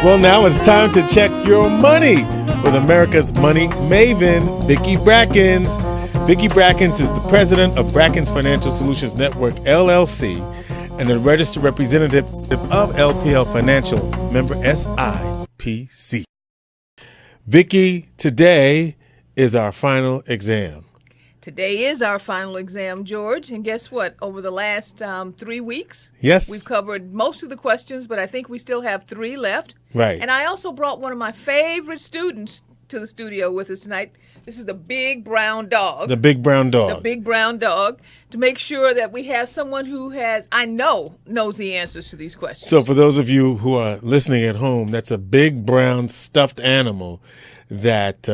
Well, now it's time to check your money with America's money maven, Vicki Brackens. Vicki Brackens is the president of Brackens Financial Solutions Network, LLC, and a registered representative of LPL Financial, member SIPC. Vicki, today is our final exam. Today is our final exam, George, and guess what? Over the last 3 weeks, Yes. we've covered most of the questions, but I think we still have 3 left. Right. And I also brought one of my favorite students to the studio with us tonight. This is the big brown dog. The big brown dog. The big brown dog, to make sure that we have someone who knows the answers to these questions. So for those of you who are listening at home, that's a big brown stuffed animal that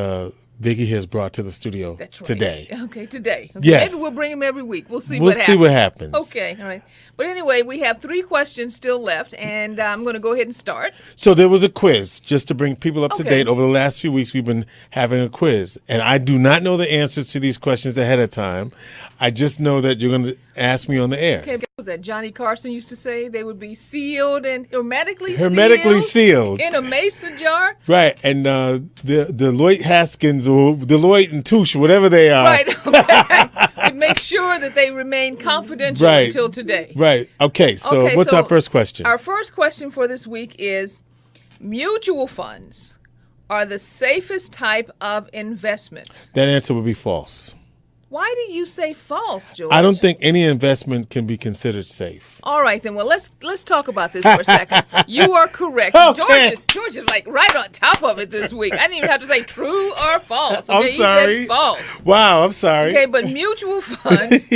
Vicki has brought to the studio today. Okay, today. Okay, yes. Maybe we'll bring him every week. We'll see what happens. Okay, all right. But anyway, we have 3 questions still left, and I'm going to go ahead and start. So there was a quiz, just to bring people up to Okay. date. Over the last few weeks, we've been having a quiz. And I do not know the answers to these questions ahead of time. I just know that you're going to ask me on the air. Okay, what was that Johnny Carson used to say? They would be sealed and hermetically sealed. in a mason jar. Right. And the Deloitte Haskins or Deloitte and Touche, whatever they are. Right, okay. And make sure that they remain confidential until today. Right. Okay, so what's our first question? Our first question for this week is, mutual funds are the safest type of investments. That answer would be false. Why do you say false, George? I don't think any investment can be considered safe. All right, then. Well, let's talk about this for a second. You are correct. Okay. George is like right on top of it this week. I didn't even have to say true or false. Okay? I'm sorry. He said false. Wow, I'm sorry. Okay, but mutual funds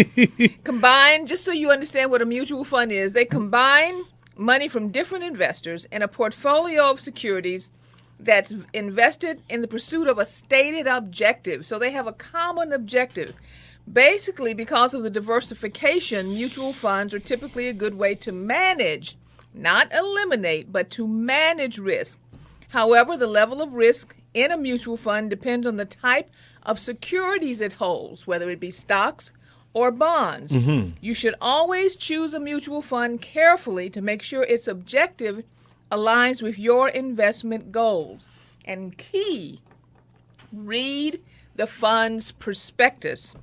combine, just so you understand what a mutual fund is, they combine money from different investors in a portfolio of securities that's invested in the pursuit of a stated objective. So they have a common objective. Basically, because of the diversification, mutual funds are typically a good way to manage, not eliminate, but to manage risk. However, the level of risk in a mutual fund depends on the type of securities it holds, whether it be stocks or bonds. Mm-hmm. You should always choose a mutual fund carefully to make sure its objective aligns with your investment goals. And key, read the fund's prospectus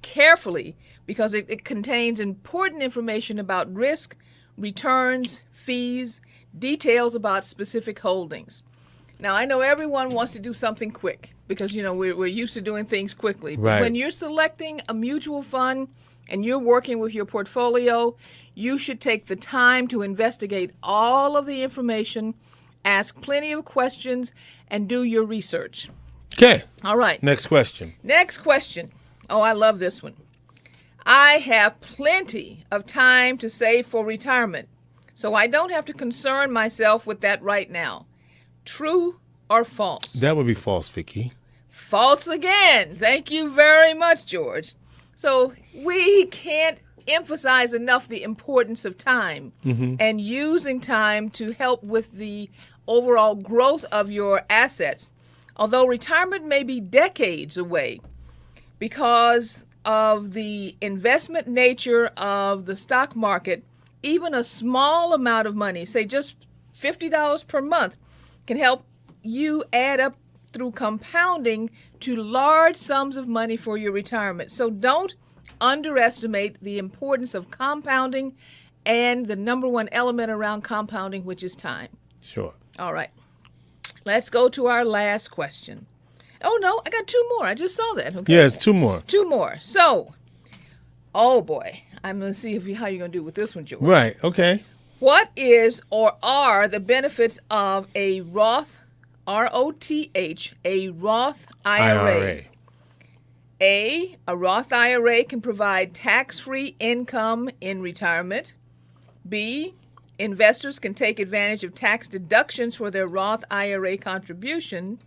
carefully because it contains important information about risk, returns, fees, details about specific holdings. Now, I know everyone wants to do something quick because, we're used to doing things quickly. Right. But when you're selecting a mutual fund and you're working with your portfolio, you should take the time to investigate all of the information, ask plenty of questions, and do your research. Okay. All right. Next question. Next question. Oh, I love this one. I have plenty of time to save for retirement, so I don't have to concern myself with that right now. True or false? That would be false, Vicki. False again. Thank you very much, George. So we can't emphasize enough the importance of time and using time to help with the overall growth of your assets. Although retirement may be decades away, because of the investment nature of the stock market, even a small amount of money, say just $50 per month, can help you add up through compounding to large sums of money for your retirement. So don't underestimate the importance of compounding and the number one element around compounding, which is time. Sure. All right. Let's go to our last question. Oh, no, I got 2 more. I just saw that. Okay. Yeah, it's 2 more. 2 more. So, oh, boy. I'm going to see how you're going to do with this one, George. Right. Okay. What is or are the benefits of a Roth, R-O-T-H, a Roth IRA? A Roth IRA can provide tax-free income in retirement. B, investors can take advantage of tax deductions for their Roth IRA contribution.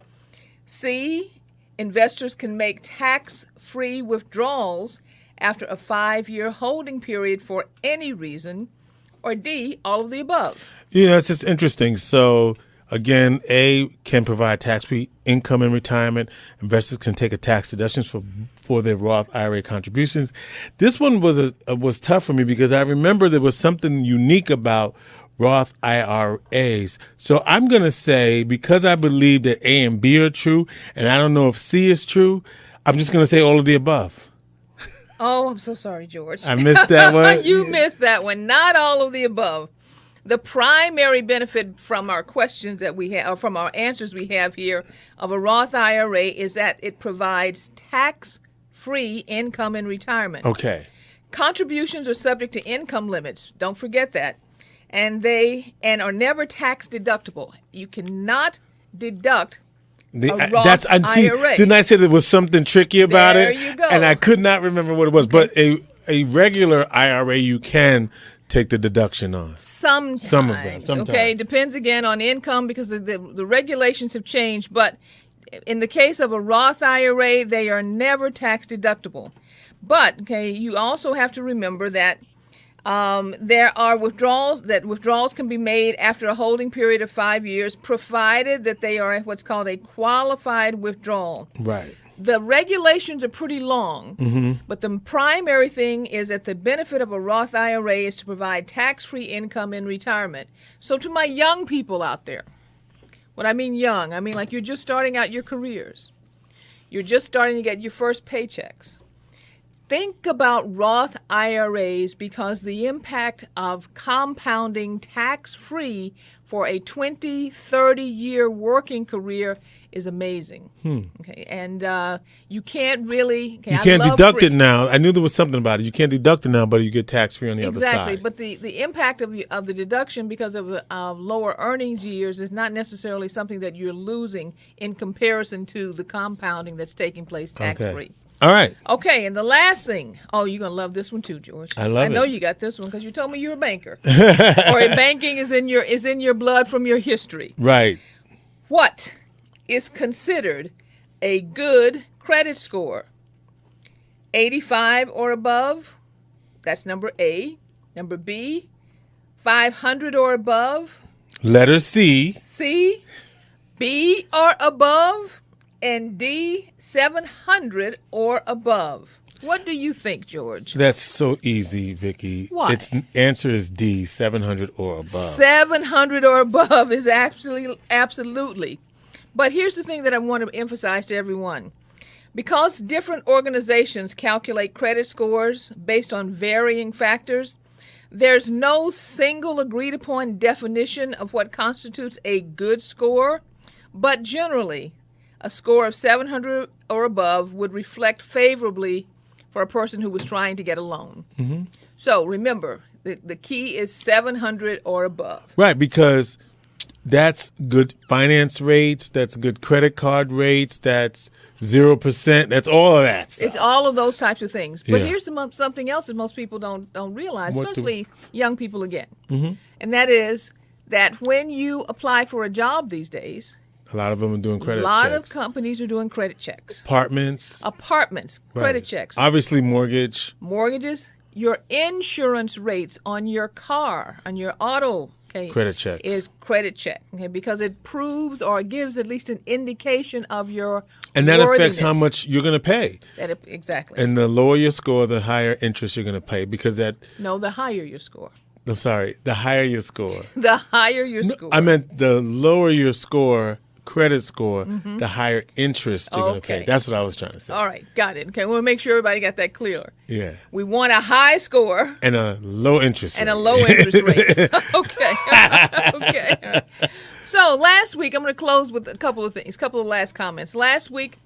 C, investors can make tax-free withdrawals after a 5-year holding period for any reason. Or D, all of the above. Yeah, it's just interesting. So, again, A, can provide tax-free income in retirement. Investors can take a tax deductions for their Roth IRA contributions. This one was tough for me because I remember there was something unique about Roth IRAs. So I'm going to say, because I believe that A and B are true, and I don't know if C is true, I'm just going to say all of the above. Oh, I'm so sorry, George. I missed that one. You missed that one. Not all of the above. The primary benefit from our questions that we have, or from our answers we have here of a Roth IRA, is that it provides tax-free income in retirement. Okay. Contributions are subject to income limits. Don't forget that. And are never tax deductible. You cannot deduct a Roth IRA. Didn't I say there was something tricky about it? There you go. And I could not remember what it was. Okay. But a regular IRA, you can take the deduction on. Sometimes. Some of them. Sometimes. Okay, depends again on income because the regulations have changed. But in the case of a Roth IRA, they are never tax deductible. But, okay, you also have to remember that there are withdrawals can be made after a holding period of 5 years, provided that they are what's called a qualified withdrawal. Right. The regulations are pretty long, but the primary thing is that the benefit of a Roth IRA is to provide tax-free income in retirement. So to my young people out there, what I mean young, I mean like you're just starting out your careers. You're just starting to get your first paychecks. Think about Roth IRAs because the impact of compounding tax-free for a 20, 30-year working career is amazing. Okay, and you can't really... Okay, you can't deduct it now. I knew there was something about it. You can't deduct it now, but you get tax-free on the other side. Exactly, but the impact of the deduction because of lower earnings years is not necessarily something that you're losing in comparison to the compounding that's taking place tax-free. Okay. All right. Okay, and the last thing. Oh, you're going to love this one too, George. I love it. I know you got this one because you told me you're a banker. Or banking is in your blood from your history. Right. What is considered a good credit score? 85 or above? That's number A. Number B, 500 or above? Letter C. C, B or above? And D, 700 or above. What do you think, George? That's so easy, Vicki. Why? Its answer is D, 700 or above. 700 or above is absolutely. But here's the thing that I want to emphasize to everyone. Because different organizations calculate credit scores based on varying factors, there's no single agreed-upon definition of what constitutes a good score, but generally, a score of 700 or above would reflect favorably for a person who was trying to get a loan. Mm-hmm. So remember, the key is 700 or above. Right, because that's good finance rates, that's good credit card rates, that's 0%, that's all of that stuff. It's all of those types of things. But here's something else that most people don't realize, especially young people again. Mm-hmm. And that is that when you apply for a job these days, a lot of them are doing credit checks. A lot of companies are doing credit checks. Apartments, credit checks. Obviously mortgages. Your insurance rates on your car, on your auto, credit checks. Is credit check, because it proves or gives at least an indication of your and that worthiness. Affects how much you're going to pay. Exactly. And the lower your score, the higher interest you're going to pay because that. No, the higher your score. I'm sorry, the higher your score. The higher your score. I meant the lower your score. Credit score, the higher interest you're going to pay. That's what I was trying to say. All right, got it. Okay, we'll make sure everybody got that clear. Yeah. We want a high score. And a low interest rate. And a low interest rate. Okay. Okay. So last week, I'm going to close with a couple of things, a couple of last comments. Last week,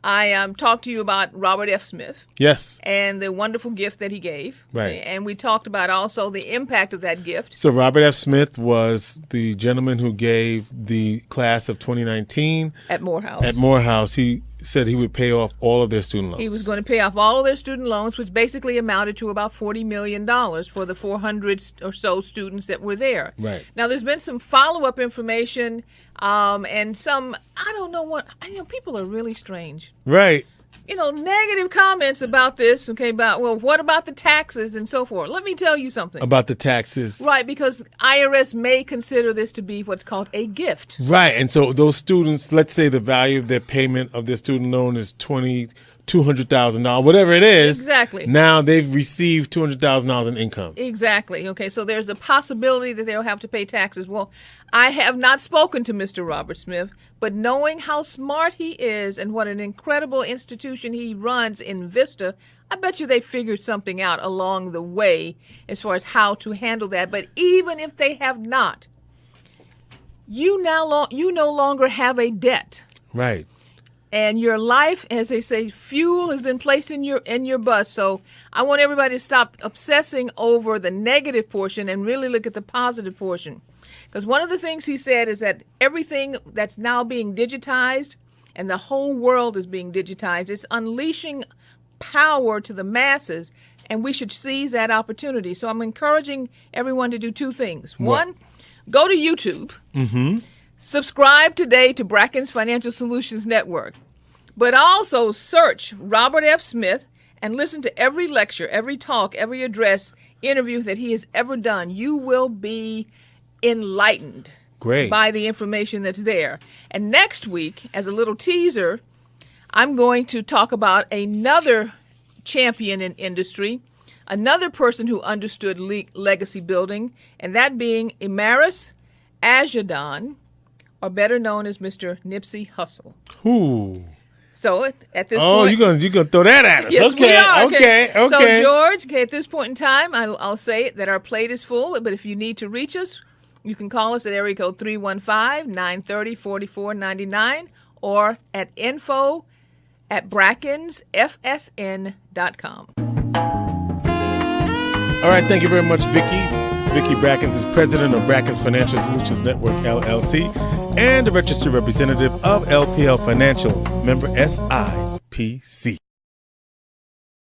I talked to you about Robert F. Smith. Yes. And the wonderful gift that he gave. Right. And we talked about also the impact of that gift. So Robert F. Smith was the gentleman who gave the class of 2019. At Morehouse. At Morehouse. He said he would pay off all of their student loans. He was going to pay off all of their student loans, which basically amounted to about $40 million for the 400 or so students that were there. Right. Now, there's been some follow-up information and some, I don't know what, people are really strange. Right. Negative comments about this, about, well, what about the taxes and so forth? Let me tell you something. About the taxes. Right, because IRS may consider this to be what's called a gift. Right, and so those students, let's say the value of their payment of their student loan is $22,000, $200,000, whatever it is. Exactly. Now they've received $200,000 in income. Exactly. Okay, so there's a possibility that they'll have to pay taxes. Well, I have not spoken to Mr. Robert Smith, but knowing how smart he is and what an incredible institution he runs in Vista, I bet you they figured something out along the way as far as how to handle that. But even if they have not, you no longer have a debt. Right. And your life, as they say, fuel has been placed in your bus. So I want everybody to stop obsessing over the negative portion and really look at the positive portion. Because one of the things he said is that everything that's now being digitized and the whole world is being digitized, it's unleashing power to the masses, and we should seize that opportunity. So I'm encouraging everyone to do two things. What? One, go to YouTube. Mm-hmm. Subscribe today to Brackens Financial Solutions Network, but also search Robert F. Smith and listen to every lecture, every talk, every address, interview that he has ever done. You will be enlightened by the information that's there. And next week, as a little teaser, I'm going to talk about another champion in industry, another person who understood legacy building, and that being Imaris Ajadon, or better known as Mr. Nipsey Hussle. Ooh. So at this point... Oh, you're gonna throw that at us. Yes, okay, we are. Okay. So, George, at this point in time, I'll say that our plate is full, but if you need to reach us, you can call us at area code 315-930-4499 or at info@brackensfsn.com. All right, thank you very much, Vicki. Vicki Brackens is president of Brackens Financial Solutions Network, LLC, and a registered representative of LPL Financial, member SIPC.